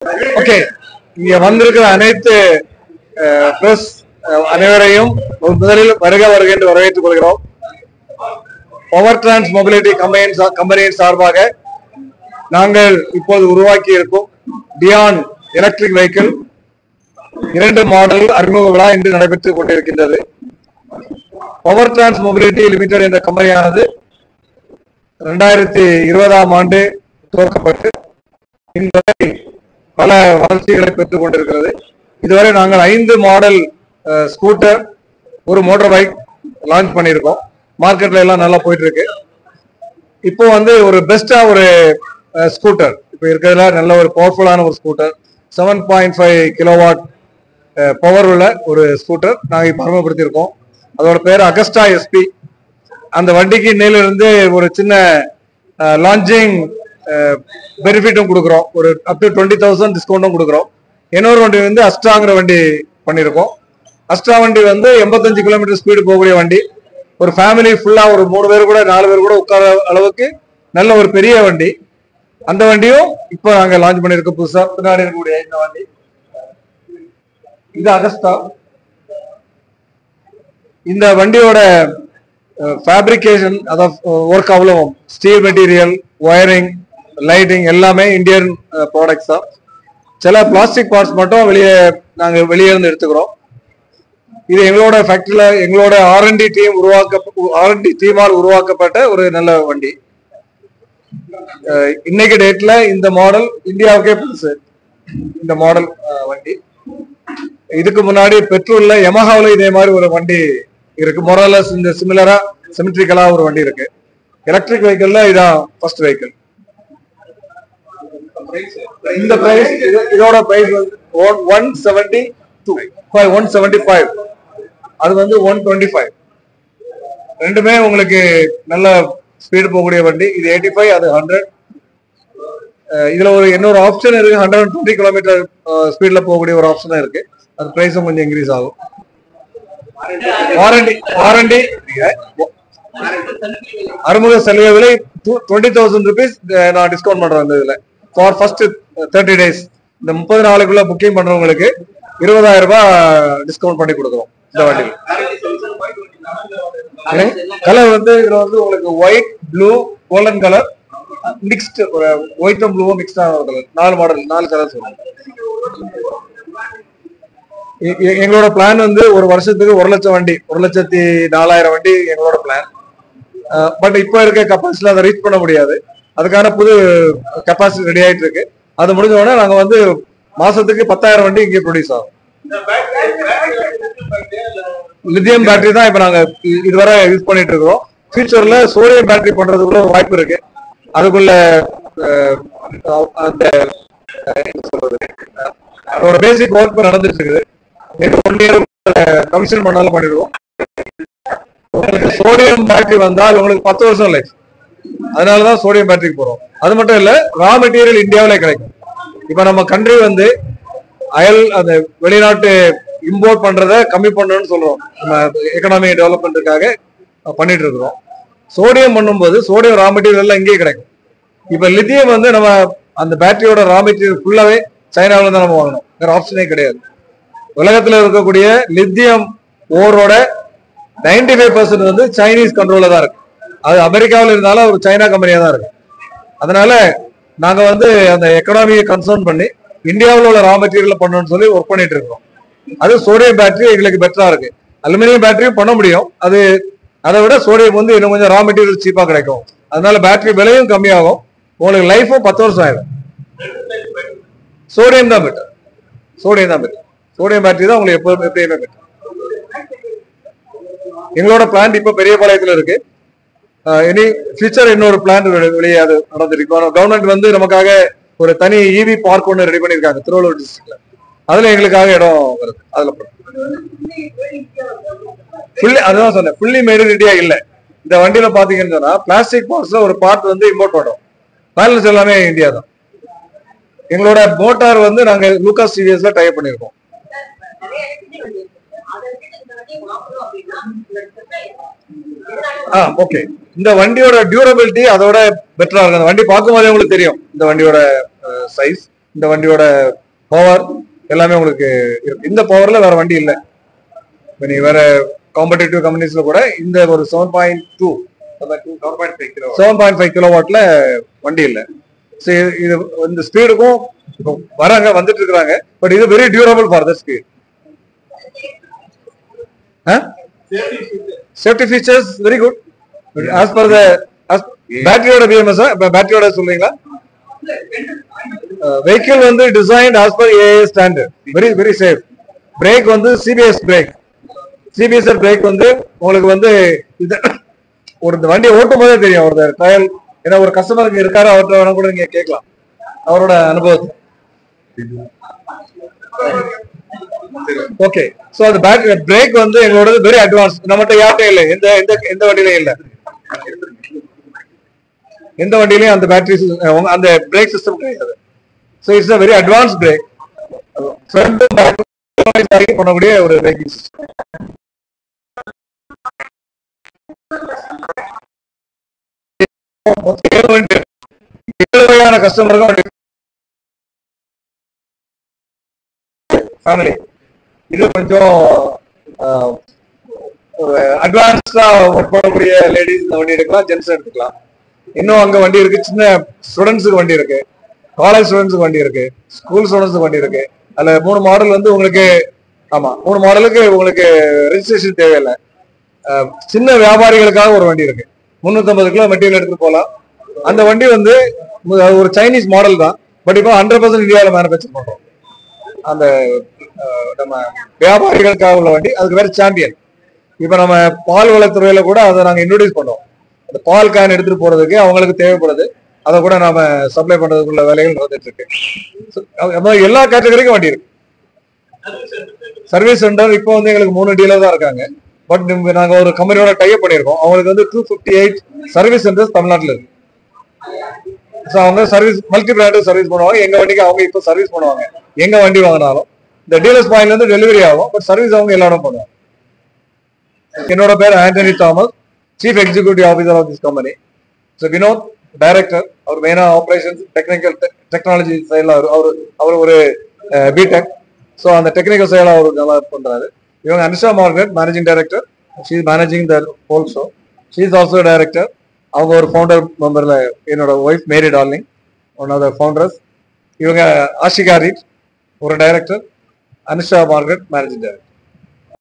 Okay, இங்க வந்திருக்கிற அனைத்து பிரஸ் அனைவரையும் முதலில் வருக வருக என்று வரவேற்றுக் கொள்கிறோம். பவர் டிரான்ஸ் மொபிலிட்டி கம்பெனியின் சார்பாக நாங்கள் இப்போது உருவாக்கி இருக்கும் டியான் எலக்ட்ரிக் வெஹிக்கிள் 2 மாடல் அறிமுக விழா இன்று நடைபெற்றுக் கொண்டிருக்கின்றது. பவர் டிரான்ஸ் மொபிலிட்டி லிமிடெட் என்ற கம்பெனியானது 2020ஆம் ஆண்டு துவக்கப்பட்டு இன்றைக்கு பல வளர்ச்சிகளை பெற்றுக் கொண்டிருக்கிறது. இதுவரை நாங்கள் 5 மாடல் ஸ்கூட்டர், ஒரு மோட்டார் பைக் லான்ச் பண்ணியிருக்கோம். மார்க்கெட்ல எல்லாம் நல்லா போயிட்டு இருக்கு. இப்போ வந்து ஒரு பெஸ்டா ஒரு ஸ்கூட்டர் இப்போ இருக்கிறதுல நல்ல ஒரு பவர்ஃபுல்லான ஒரு ஸ்கூட்டர் 7.5 கிலோவாட் பவர் உள்ள ஒரு ஸ்கூட்டர் நாங்கள் இப்போ அறிமுகப்படுத்தியிருக்கோம். அதோட பேர் அகஸ்டா எஸ்பி. அந்த வண்டிக்கு இன்னையிலிருந்து ஒரு சின்ன லான்ச்சிங் பெனிஃபிட்டும் கொடுக்குறோம். ஒரு அப் டு 20,000 டிஸ்கவுண்ட்டும் கொடுக்குறோம். இன்னொரு வண்டி வந்து அஸ்ட்ராங்கிற வண்டி பண்ணியிருக்கோம். அஸ்ட்ரா வண்டி வந்து 85 கிலோமீட்டர் ஸ்பீடு போகக்கூடிய வண்டி. ஒரு ஃபேமிலி ஃபுல்லா ஒரு 3 பேர் கூட 4 பேர் கூட உட்கார அளவுக்கு நல்ல ஒரு பெரிய வண்டி. அந்த வண்டியும் இப்போ நாங்க லான்ச் பண்ணிருக்கோம் புதுசா. பின்னாடி இருக்கக்கூடிய இந்த வண்டி இது அகஸ்டா. இந்த வண்டியோட ஃபேப்ரிகேஷன் அதாவது ஒர்க் அவ்வளோ ஸ்டீல் மெட்டீரியல், ஒயரிங், லைட்டிங் எல்லாமே இந்தியன் ப்ராடக்ட்ஸ் தான். சில பிளாஸ்டிக் பார்ட்ஸ் மட்டும் நாங்க வெளியே இருந்து எடுத்துக்கிறோம். இது எங்களோட ஃபேக்டரியில எங்களோட R&D டீமால் உருவாக்கப்பட்ட ஒரு நல்ல வண்டி. இன்னைக்கு டேட்ல இந்த மாடல் இந்தியாவுக்கே புதுசு. இந்த மாடல் வண்டி இதுக்கு முன்னாடி பெட்ரோல்ல யமஹாவில் இதே மாதிரி ஒரு வண்டி இருக்கு. மொரலஸ் இந்த சிமிலரா சிமெட்ரிக்கலா ஒரு வண்டி இருக்கு. எலக்ட்ரிக் வெஹிக்கிள்ல இதான் ஃபர்ஸ்ட் வெஹிக்கிள். இந்த பிரைஸ் இதோட பிரைஸ் வந்து 175. அது வந்து 125. ரெண்டுமே உங்களுக்கு நல்ல ஸ்பீடு போகக்கூடிய வண்டி. இது 85, அது 100. இதுல ஒரு இன்னொரு ஆப்ஷன் இருக்கு. 120 கிலோமீட்டர் ஸ்பீட்ல போகக்கூடிய ஒரு ஆப்ஷன் இருக்கு. அது பிரைஸும் கொஞ்சம் இன்க்ரீஸ் ஆகும். வாரண்டி அறிமுக சலுகை விலை 20,000 rupees நான் டிஸ்கவுண்ட் பண்றேன். இந்த இதுல ஃபார் ஃபர்ஸ்ட் 30 days இந்த 30 நாளுக்குள்ள புக்கிங் பண்றவங்களுக்கு 20,000 ரூபாய் டிஸ்கவுண்ட் பண்ணி கொடுக்குறோம். இந்த வண்டியில் கலர் வந்து இதுல வந்து உங்களுக்கு white, blue, golden colour mixed, ஒரு ஒயிட்டும் ப்ளூவும் மிக்ஸ்ட் ஆன கலர். 4 மாடல், 4 கலர்ஸ் வரும். எங்களோட பிளான் வந்து ஒரு வருஷத்துக்கு 1 லட்சம் வண்டி, 1,04,000 வண்டி எங்களோட பிளான். பட் இப்போ இருக்க கெப்பாசிட்டில அதை ரீச் பண்ண முடியாது. அதுக்கான புது கெப்பாசிட்டி ரெடி ஆயிட்டு இருக்கு. அது முடிஞ்ச உடனே நாங்க வந்து மாசத்துக்கு 10,000 வண்டி இங்கே ப்ரொடியூஸ் ஆகும். லித்தியம் பேட்டரி தான் இப்ப நாங்க இதுவரை யூஸ் பண்ணிட்டு இருக்கோம். ஃபியூச்சர்ல சோடியம் பேட்டரி பண்றதுக்குள்ள வாய்ப்பு இருக்கு. அதுக்குள்ள அந்த அதோட பேசிக் ஒர்க் நடந்துட்டு இருக்குது. 1 year கமிஷன் பண்ணாலும் பண்ணிடுவோம். உங்களுக்கு சோடியம் பேட்டரி வந்தால் உங்களுக்கு 10 வருஷம் லைஃப். அதனாலதான் சோடியம் பேட்டரிக்கு போறோம். அது மட்டும் இல்ல, ரா மெட்டீரியல் இந்தியாவிலே கிடைக்கும். இப்ப நம்ம கண்ட்ரி வந்து அந்த வெளிநாட்டு இம்போர்ட் பண்றதை கம்மி பண்ணணும்னு சொல்றோம். நம்ம எக்கனாமி டெவலப்மெண்ட்டுக்காக பண்ணிட்டு இருக்கிறோம். சோடியம் பண்ணும்போது சோடியம் ரா மெட்டீரியல் எல்லாம் இங்கேயே கிடைக்கும். இப்ப லித்தியம் வந்து நம்ம அந்த பேட்டரியோட ரா மெட்டீரியல் ஃபுல்லாவே சைனாவில தான் நம்ம வாங்கணும். வேற ஆப்ஷனே கிடையாது. உலகத்துல இருக்கக்கூடிய லித்தியம் ஓரோட 95% வந்து சைனீஸ் கண்ட்ரோல்ல தான் இருக்கு. அது அமெரிக்காவில் இருந்தாலும் ஒரு சைனா கம்பெனியா தான் இருக்கு. அதனால நாங்க வந்து அந்த எக்கனாமியை கன்சர்ன் பண்ணி இந்தியாவில் உள்ள ரா மெட்டீரியல் பண்ணணும்னு சொல்லி ஒர்க் பண்ணிட்டு இருக்கோம். அது சோடியம் பேட்டரி எங்களுக்கு பெட்டரா இருக்கு. அலுமினியம் பேட்டரியும் பண்ண முடியும். அதை விட சோடியம் வந்து இன்னும் கொஞ்சம் ரா மெட்டீரியல் சீப்பா கிடைக்கும். அதனால பேட்டரி விலையும் கம்மியாகும். உங்களுக்கு லைஃபும் 10 வருஷம் ஆயிடும். சோடியம் தான் பெட்டர். சோடியம் பேட்டரி தான் உங்களுக்கு எப்பயுமே பெட்டர். எங்களோட பிளான்ட் இப்ப பெரியபாளையத்துல இருக்கு. இனி ஃபியூச்சர் இன்னொரு பிளான்ட் வெளியே அது நடந்திருக்கு. கவர்மெண்ட் வந்து நமக்காக ஒரு தனி இவி பார்க் ஒன்று ரெடி பண்ணிருக்காங்க திருவள்ளூர் டிஸ்ட்ரிக்ட்ல. அதுல எங்களுக்காக இடம் வருது. அதுல அதுதான் சொன்னேன், ஃபுல்லி மேட் இன் இந்தியா இல்ல. இந்த வண்டியில பாத்தீங்கன்னு சொன்னா பிளாஸ்டிக் பார்ட்ஸ்ல ஒரு பார்ட் வந்து இம்போர்ட் பண்றோம். பேலன்ஸ் எல்லாமே இந்தியா தான். எங்களோட மோட்டார் வந்து நாங்க லூகாஸ் டிவிஎஸ்ல டைப் பண்ணிருக்கோம். ஓகே, இந்த வண்டியோட டியூரபிலிட்டி அதோட பெட்டரா இருக்கு. அந்த வண்டி பார்க்கும் போதே உங்களுக்கு தெரியும் இந்த வண்டியோட சைஸ். இந்த வண்டியோட பவர் எல்லாமே உங்களுக்கு இருக்கு. இந்த பவர்ல வேற வண்டி இல்லை. இப்போ நீ வேற காம்படிட்டிவ் கம்பெனிஸ்ல கூட இந்த ஒரு 7.5 கிலோவாட்ல வண்டி இல்லை. இது இந்த ஸ்பீடுக்கும் வராங்க, வந்துட்டு இருக்காங்க. பட் இது very durable for the speed. Safety features very good. As per the பேட்டரியோட பிஎம்எஸ், பேட்டரியோட சொல்றீங்களா? வெஹிக்கிள் வந்து designed as per A A standard, very very safe. Brake வந்து சிபிஎஸ் பிரேக். சிபிஎஸ் பிரேக் வந்து உங்களுக்கு வந்து இது ஒரு வண்டியை ஓட்டும் போதே தெரியும். ஒரு ட்ரையல், ஏன்னா ஒரு கஸ்டமருக்கு இருக்காரு, அவர்கிட்ட வேணா கூட நீங்க கேட்கலாம் அவரோட அனுபவத்தை. ஓகே, சோ அந்த பேட்டரி பிரேக் வந்து எங்களோட வெரி அட்வான்ஸ். நம்மகிட்ட யார்கிட்ட இல்லை, எந்த எந்த எந்த வண்டியிலையும் இல்லை. எந்த வண்டியிலையும் அந்த பேட்டரி அந்த பிரேக் சிஸ்டம் கிடையாது. So it's a very advance brake. Front back பண்ணக்கூடிய ஒரு பிரேக்கிங் சிஸ்டம். கஸ்டமருக்கும் ஃபேமிலி இது கொஞ்சம் அட்வான்ஸ்டா ஒர்க் பண்ணக்கூடிய லேடிஸ் இந்த வண்டி எடுக்கலாம், ஜென்ஸ் எடுத்துக்கலாம். இன்னும் அங்க வண்டி இருக்கு, சின்ன ஸ்டூடெண்ட்ஸுக்கு வண்டி இருக்கு, காலேஜ் ஸ்டூடெண்ட்ஸுக்கு வண்டி இருக்கு, ஸ்கூல் ஸ்டூடெண்ட்ஸுக்கு வண்டி இருக்கு. அதுல 3 மாடல் வந்து உங்களுக்கு, ஆமா 3 மாடலுக்கு உங்களுக்கு ரெஜிஸ்ட்ரேஷன் தேவையில்லை. சின்ன வியாபாரிகளுக்காக ஒரு வண்டி இருக்கு, 350 கிலோ மெட்டீரியல் எடுத்துட்டு போகலாம். அந்த வண்டி வந்து ஒரு சைனீஸ் மாடல் தான், பட் இப்போ 100% இந்தியாவில் மேனுஃபேக்சர் பண்றோம். அந்த நம்ம வியாபாரிகளுக்காக உள்ள வண்டி, அதுக்கு வேற சாம்பியன். இப்ப நம்ம பால் வளத்துறையில கூட அதை நாங்க இன்ட்ரோடியூஸ் பண்ணோம். அந்த பால் கேன் எடுத்துட்டு போறதுக்கு அவங்களுக்கு தேவைப்படுது, அதை கூட நாம சப்ளை பண்றதுக்குள்ள வேலைகள் நடந்துட்டு இருக்கு. எல்லா கேட்டகரிக்கும் வண்டி இருக்கு. சர்வீஸ் சென்டர் இப்போ வந்து எங்களுக்கு 3 டீலர் தான் இருக்காங்க. பட் நாங்க ஒரு கம்பெனியோட டைப் பண்ணிருக்கோம். அவங்களுக்கு வந்து 258 சர்வீஸ் சென்டர்ஸ் தமிழ்நாட்டில் இருக்கு. அவங்க சர்வீஸ் மல்டி பிராண்ட் சர்வீஸ் பண்ணுவாங்க. எங்க வண்டிக்கு அவங்க இப்போ சர்வீஸ் பண்ணுவாங்க. எங்க வண்டி வாங்கினாலும் இந்த டீலர்ஸ் பாயிண்ட்ல இருந்து டெலிவரி ஆகும், பட் சர்வீஸ் அவங்க எல்லா இடம் பண்ணுவாங்க. என்னோட பேர் Antony Thomas, chief executive officer of this company. So Vinod director, அவர் மெயினா ஆப்ரேஷன்ஸ் டெக்னிக்கல் டெக்னாலஜி சைடில் அவர் ஒரு பிடெக். ஸோ அந்த டெக்னிக்கல் சைடில் அவர் நல்லா பண்றாரு. இவங்க Anusha Margaret managing director, she is managing the whole show. She is also director. அவங்க ஒரு ஃபவுண்டர் மெம்பர்ல என்னோட wife Mary Darling, one of the founders. இவங்க ஆஷிகா ரீட் ஒரு director, Anusha Margaret managing director.